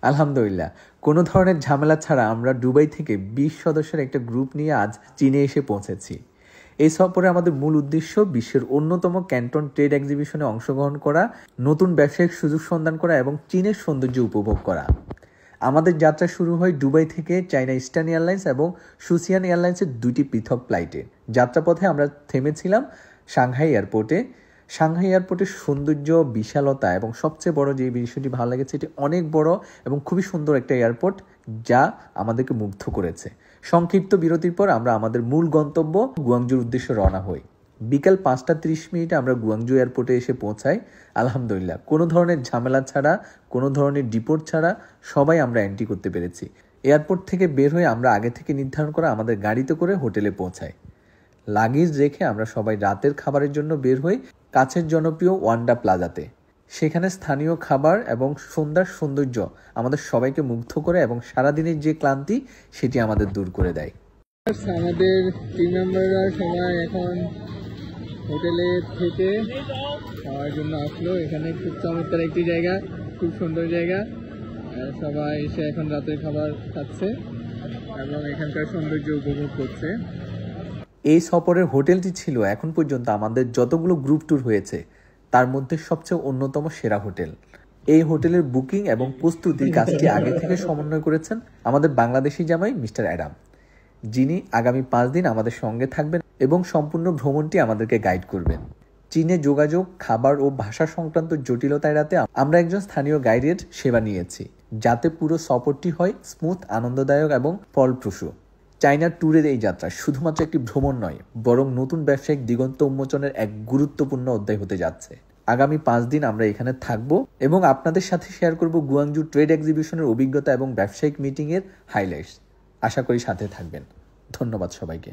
আলহামদুলিল্লাহ, কোনো ধরনের ঝামেলা ছাড়া আমরা দুবাই থেকে 20 সদস্যের একটা গ্রুপ নিয়ে আজ চীনে এসে পৌঁছেছি। এই সফরে আমাদের মূল উদ্দেশ্য বিশ্বের অন্যতম ক্যান্টন ট্রেড এক্সিবিশনে অংশগ্রহণ করা, নতুন ব্যবসায়িক সুযোগ সন্ধান করা এবং চীনের সৌন্দর্য উপভোগ করা। আমাদের যাত্রা শুরু হয় দুবাই থেকে চায়না ইস্টার্ন এয়ারলাইন্স এবং সুসিয়ান এয়ারলাইন্সের 2টি পৃথক ফ্লাইটে। যাত্রাপথে আমরা থেমেছিলাম সাংহাই এয়ারপোর্টে। সাংহাই এয়ারপোর্টের সৌন্দর্য, বিশালতা এবং সবচেয়ে বড় যে বিষয়টি ভালো লেগেছে, এটি অনেক বড় এবং খুবই সুন্দর একটা এয়ারপোর্ট, যা আমাদেরকে মুগ্ধ করেছে। সংক্ষিপ্ত বিরতির পর আমরা আমাদের মূল গন্তব্য গুয়াংজুর উদ্দেশ্যে রওনা হই। বিকাল 5:30 আমরা গুয়াংজু এয়ারপোর্টে এসে পৌঁছাই। আলহামদুলিল্লাহ, কোনো ধরনের ঝামেলা ছাড়া, কোনো ধরনের ডিপোর্ট ছাড়া সবাই আমরা এন্ট্রি করতে পেরেছি। এয়ারপোর্ট থেকে বের হয়ে আমরা আগে থেকে নির্ধারণ করা আমাদের গাড়িতে করে হোটেলে পৌঁছাই। লাগেজ রেখে আমরা সবাই রাতের খাবারের জন্য বের হই কাছের জনপ্রিয় ওয়ান্ডা প্লাজাতে। সেখানে স্থানীয় খাবার এবং সন্ধ্যার সৌন্দর্য আমাদের সবাইকে মুগ্ধ করে এবং সারাদিনের যে ক্লান্তি সেটি আমাদের দূর করে দেয়। আমাদের টিম মেম্বাররা সবাই এখন হোটেলে থেকে খাওয়ার জন্য আসলো। এখানে খুব চমৎকার একটি জায়গা, খুব সুন্দর জায়গা। সবাই এসে এখন রাতের খাবার খাচ্ছে এবং এখানকার সৌন্দর্য উপভোগ করছে। এই সফরের হোটেলটি ছিল এখন পর্যন্ত আমাদের যতগুলো গ্রুপ ট্যুর হয়েছে তার মধ্যে সবচেয়ে অন্যতম সেরা হোটেল। এই হোটেলের বুকিং এবং প্রস্তুতির কাজটি আগে থেকে সমন্বয় করেছেন আমাদের বাংলাদেশি জামাই মিস্টার অ্যাডাম, যিনি আগামী 5 দিন আমাদের সঙ্গে থাকবেন এবং সম্পূর্ণ ভ্রমণটি আমাদেরকে গাইড করবেন। চীনে যোগাযোগ, খাবার ও ভাষা সংক্রান্ত জটিলতা এড়াতে আমরা একজন স্থানীয় গাইডের সেবা নিয়েছি, যাতে পুরো সফরটি হয় স্মুথ, আনন্দদায়ক এবং ফলপ্রসূ। চায়নার ট্যুরের এই যাত্রা শুধুমাত্র একটি ভ্রমণ নয়, বরং নতুন ব্যবসায়িক দিগন্ত উন্মোচনের এক গুরুত্বপূর্ণ অধ্যায় হতে যাচ্ছে। আগামী 5 দিন আমরা এখানে থাকব এবং আপনাদের সাথে শেয়ার করব গুয়াংজু ট্রেড এক্সিবিশনের অভিজ্ঞতা এবং ব্যবসায়িক মিটিংয়ের হাইলাইটস। আশা করি সাথে থাকবেন। ধন্যবাদ সবাইকে।